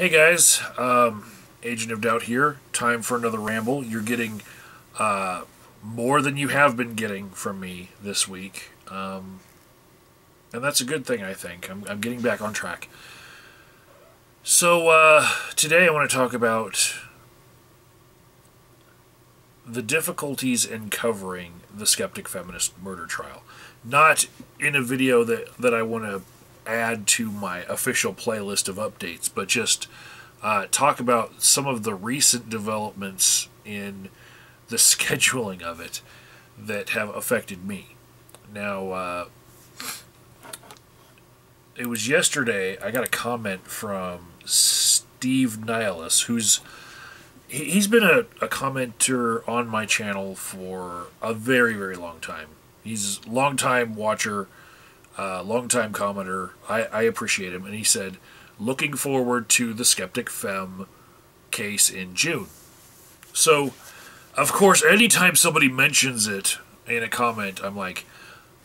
Hey guys, Agent of Doubt here. Time for another ramble. You're getting more than you have been getting from me this week, and that's a good thing. I think I'm getting back on track. So today I want to talk about the difficulties in covering the Skeptic Feminist murder trial. Not in a video that I want to add to my official playlist of updates, but just talk about some of the recent developments in the scheduling of it that have affected me. Now, it was yesterday I got a comment from Steve Nihilus, he's been a commenter on my channel for a very, very long time. He's a long-time watcher, long-time commenter. I appreciate him. And he said, looking forward to the Skeptic Femme case in June. So, of course, anytime somebody mentions it in a comment, I'm like,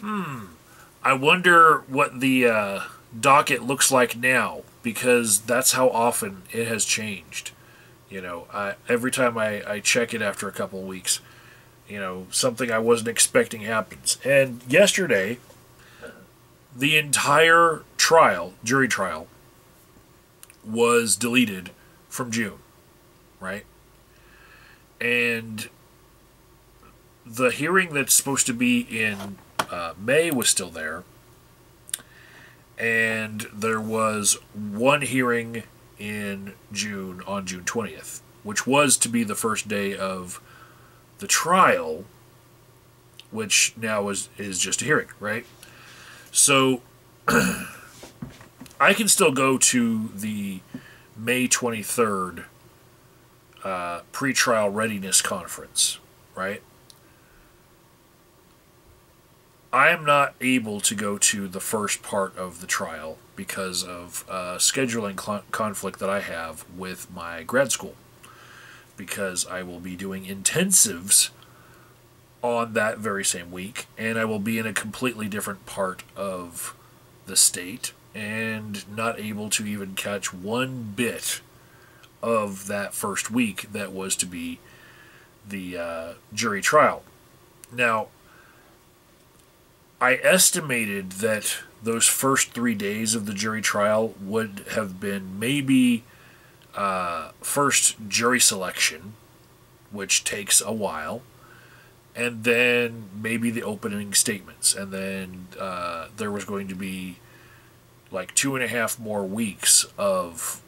I wonder what the docket looks like now, because that's how often it has changed. You know, every time I check it after a couple of weeks, you know, something I wasn't expecting happens. And yesterday, the entire trial, jury trial, was deleted from June, right? And the hearing that's supposed to be in May was still there. And there was one hearing in June on June 20th, which was to be the first day of the trial, which now is just a hearing, right? So I can still go to the May 23rd pre-trial readiness conference, right? I am not able to go to the first part of the trial because of scheduling conflict that I have with my grad school, because I will be doing intensives on that very same week, and I will be in a completely different part of the state and not able to even catch one bit of that first week that was to be the jury trial. Now, I estimated that those first 3 days of the jury trial would have been maybe first jury selection, which takes a while, and then maybe the opening statements, and then there was going to be like 2.5 more weeks of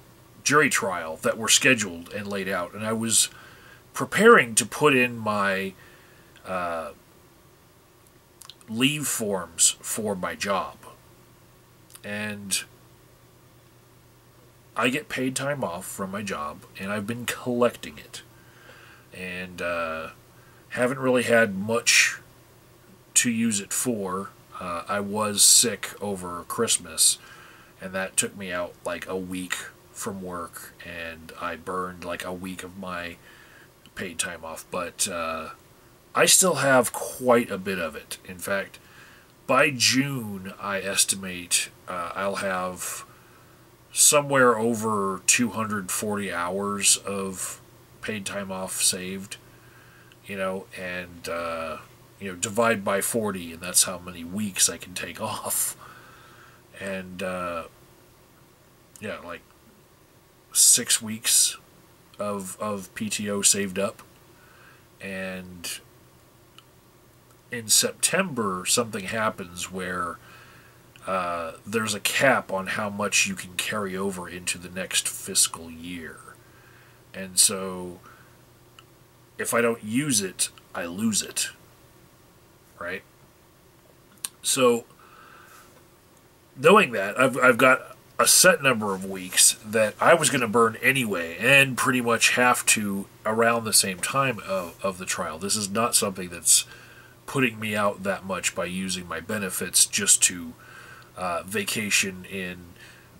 jury trial that were scheduled and laid out. And I was preparing to put in my leave forms for my job, and I get paid time off from my job, and I've been collecting it, and haven't really had much to use it for. I was sick over Christmas, and that took me out like a week from work, and I burned like a week of my paid time off, but I still have quite a bit of it. In fact, by June, I estimate I'll have somewhere over 240 hours of paid time off saved, you know, and, you know, divide by 40, and that's how many weeks I can take off. And, yeah, like 6 weeks of PTO saved up. And in September, something happens where there's a cap on how much you can carry over into the next fiscal year. And so if I don't use it, I lose it, right? So knowing that, I've got a set number of weeks that I was going to burn anyway, and pretty much have to around the same time of the trial. This is not something that's putting me out that much by using my benefits just to vacation in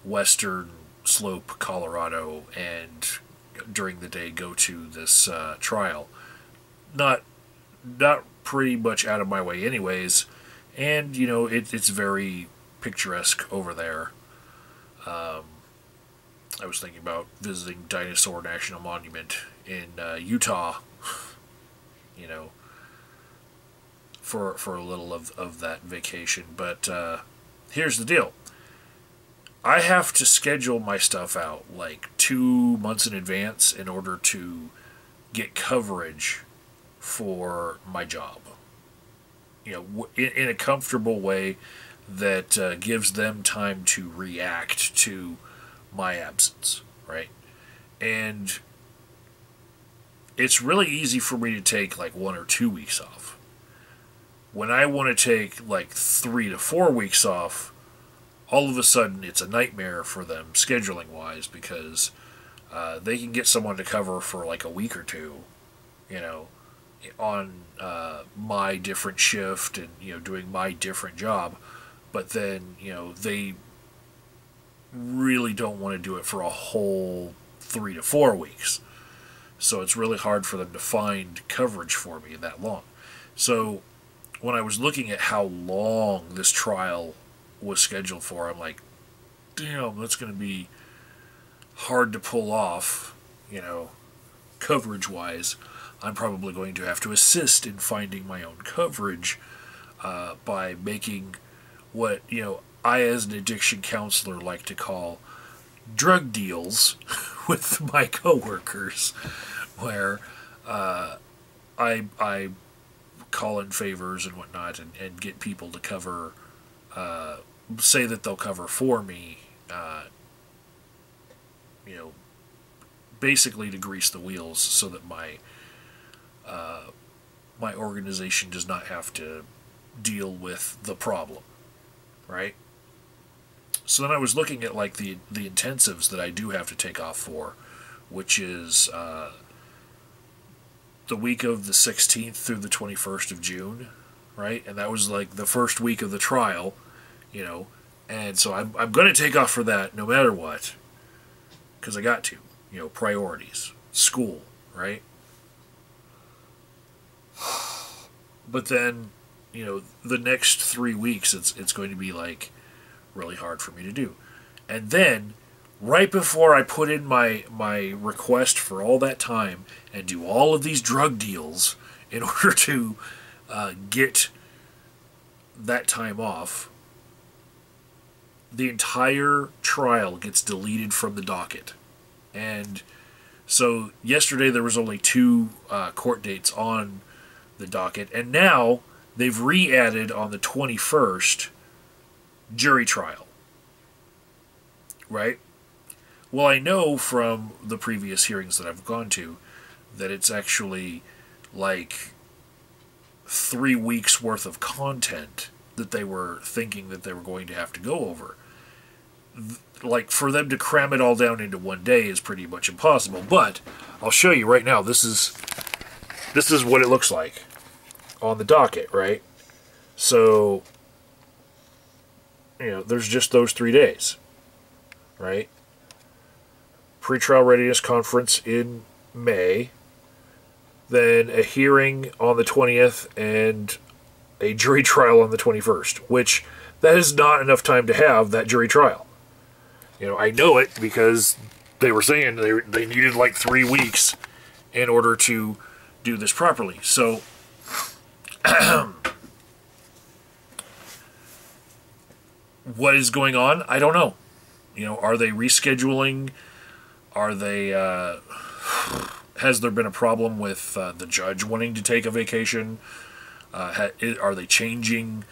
Western Slope, Colorado, and during the day go to this trial. Not pretty much out of my way anyways, and you know, it's very picturesque over there. I was thinking about visiting Dinosaur National Monument in Utah, you know, for a little of that vacation. But here's the deal. I have to schedule my stuff out like 2 months in advance in order to get coverage for my job. You know, in a comfortable way that gives them time to react to my absence, right? And it's really easy for me to take like 1 or 2 weeks off. When I want to take like 3 to 4 weeks off, all of a sudden it's a nightmare for them scheduling wise, because they can get someone to cover for like a week or two, you know, on my different shift and, you know, doing my different job. But then, you know, they really don't want to do it for a whole 3 to 4 weeks. So it's really hard for them to find coverage for me that long. So when I was looking at how long this trial was scheduled for, I'm like, damn, that's going to be hard to pull off, you know, coverage-wise. I'm probably going to have to assist in finding my own coverage by making what, you know, I as an addiction counselor like to call drug deals with my coworkers, where I call in favors and whatnot and get people to cover, say that they'll cover for me, you know, basically to grease the wheels so that my organization does not have to deal with the problem, right? So then I was looking at like the intensives that I do have to take off for, which is the week of the 16th through the 21st of June, right? And that was like the first week of the trial, you know, and so I'm going to take off for that no matter what, because I got to, you know, priorities, school, right? But then, you know, the next 3 weeks it's going to be like really hard for me to do. And then right before I put in my request for all that time and do all of these drug deals in order to get that time off, the entire trial gets deleted from the docket. And so yesterday there was only 2 court dates on the docket, and now they've re-added on the 21st jury trial, right? Well, I know from the previous hearings that I've gone to that it's actually like 3 weeks worth of content that they were thinking that they were going to have to go over. Like, for them to cram it all down into one day is pretty much impossible. But I'll show you right now. This is what it looks like on the docket, right? So, you know, there's just those 3 days, right? Pretrial readiness conference in May, then a hearing on the 20th, and a jury trial on the 21st, which that is not enough time to have that jury trial. You know, I know it because they were saying they needed like 3 weeks in order to do this properly. So, what is going on? I don't know. You know, are they rescheduling? Are they, has there been a problem with the judge wanting to take a vacation? Are they changing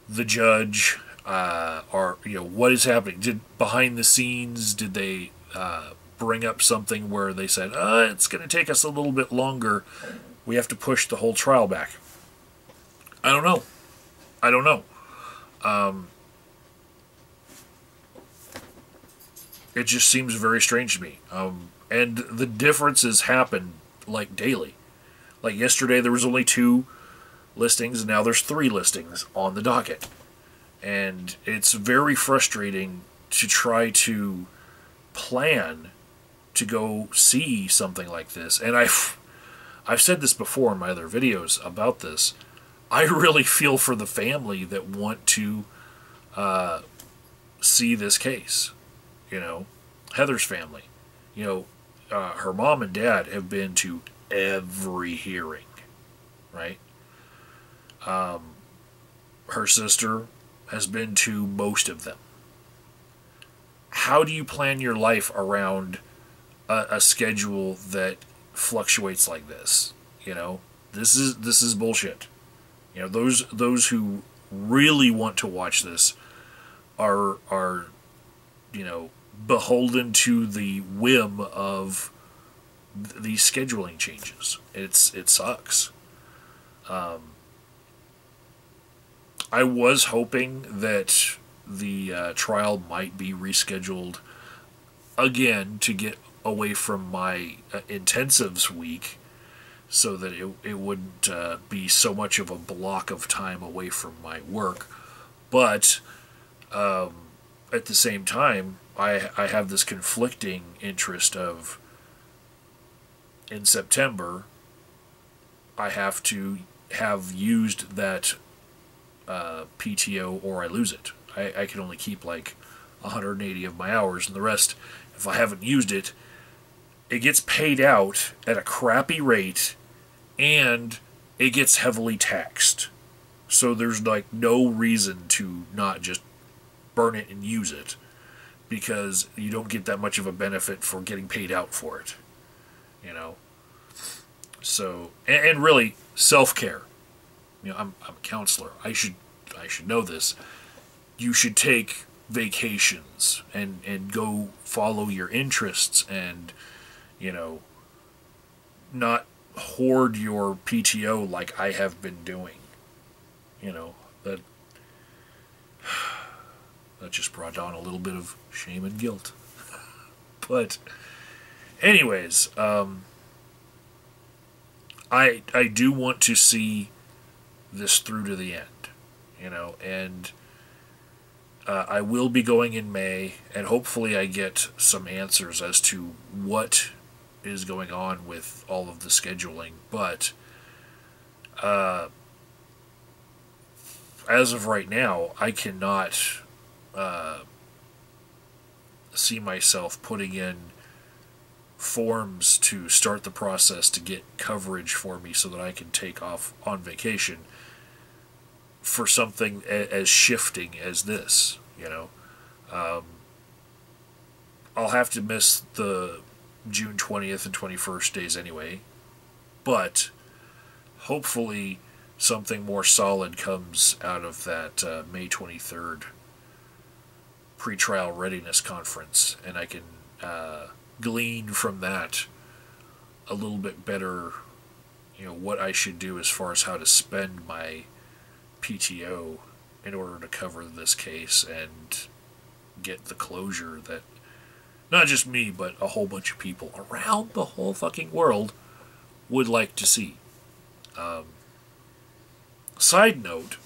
the judge? Or, you know, what is happening? Behind the scenes, did they bring up something where they said, it's going to take us a little bit longer. We have to push the whole trial back. I don't know. It just seems very strange to me. And the differences happen, like, daily. Like, yesterday there was only 2 listings, and now there's 3 listings on the docket. And it's very frustrating to try to plan to go see something like this. And I've said this before in my other videos about this. I really feel for the family that want to see this case. You know, Heather's family. You know, her mom and dad have been to every hearing, right? Her sister has been to most of them. How do you plan your life around a schedule that fluctuates like this? You know, this is bullshit. You know, those who really want to watch this are you know, beholden to the whim of these scheduling changes. It sucks. I was hoping that the trial might be rescheduled again to get away from my intensives week, so that it wouldn't be so much of a block of time away from my work. But at the same time, I have this conflicting interest of, in September, I have to have used that PTO or I lose it. I can only keep like 180 of my hours, and the rest, if I haven't used it, it gets paid out at a crappy rate, and it gets heavily taxed. So there's like no reason to not just burn it and use it, because you don't get that much of a benefit for getting paid out for it. You know? So, and really, self-care. You know, I'm a counselor. I should know this. You should take vacations and go follow your interests, and, you know, not hoard your PTO like I have been doing. You know, that just brought on a little bit of shame and guilt. But anyways, I do want to see this through to the end, you know, and I will be going in May, and hopefully I get some answers as to what is going on with all of the scheduling. But as of right now, I cannot see myself putting in forms to start the process to get coverage for me so that I can take off on vacation for something as shifting as this, you know. I'll have to miss the June 20th and 21st days anyway, but hopefully something more solid comes out of that May 23rd pre-trial readiness conference, and I can glean from that a little bit better, you know, what I should do as far as how to spend my PTO in order to cover this case and get the closure that not just me, but a whole bunch of people around the whole fucking world would like to see. Side note,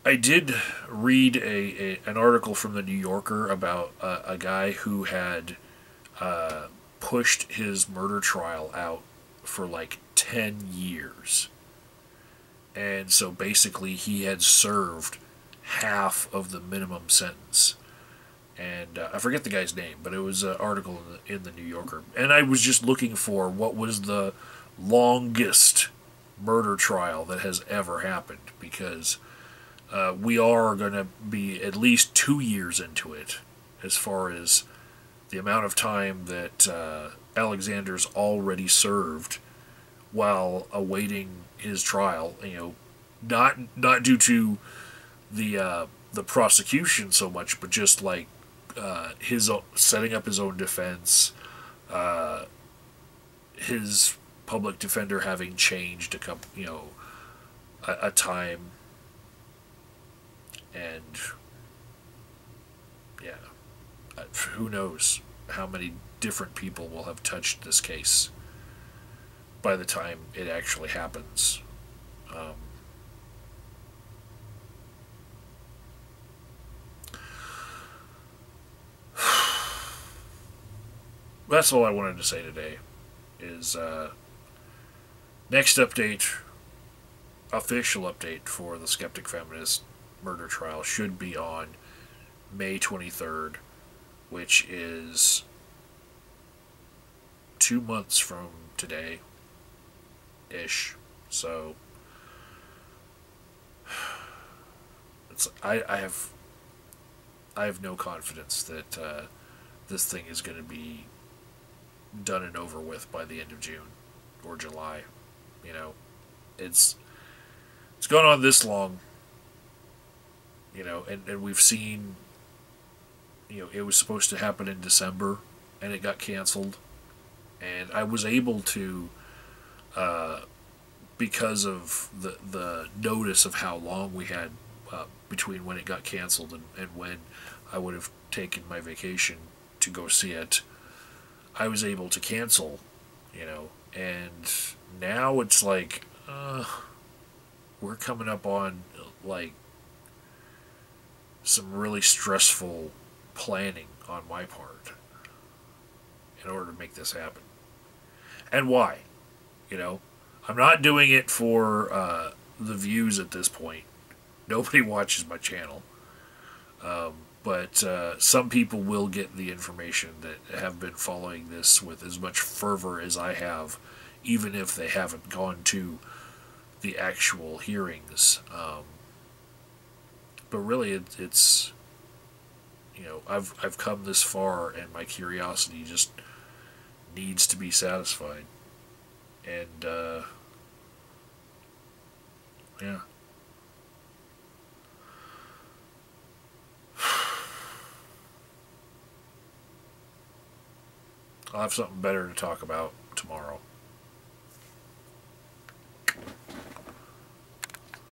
I did read an article from the New Yorker about a guy who had pushed his murder trial out for like 10 years. And so basically he had served half of the minimum sentence. And I forget the guy's name, but it was an article in the New Yorker. And I was just looking for what was the longest murder trial that has ever happened, because we are going to be at least 2 years into it as far as the amount of time that Alexander's already served while awaiting his trial. You know, not due to the prosecution so much, but just like his setting up his own defense, his public defender having changed a time, and yeah, who knows how many different people will have touched this case by the time it actually happens. That's all I wanted to say today. Is next update, official update for the Skeptic Feminist murder trial should be on May 23rd. which is 2 months from today ish. So I have no confidence that this thing is going to be done and over with by the end of June or July. You know, it's gone on this long. You know, and we've seen. You know, it was supposed to happen in December, and it got canceled. And I was able to, because of the notice of how long we had between when it got canceled and when I would have taken my vacation to go see it, I was able to cancel, you know. And now it's like, we're coming up on, like, some really stressful planning on my part in order to make this happen. And why? You know, I'm not doing it for the views at this point. Nobody watches my channel. But some people will get the information that have been following this with as much fervor as I have, even if they haven't gone to the actual hearings. But really, it's you know, I've come this far, and my curiosity just needs to be satisfied. And yeah. I'll have something better to talk about tomorrow.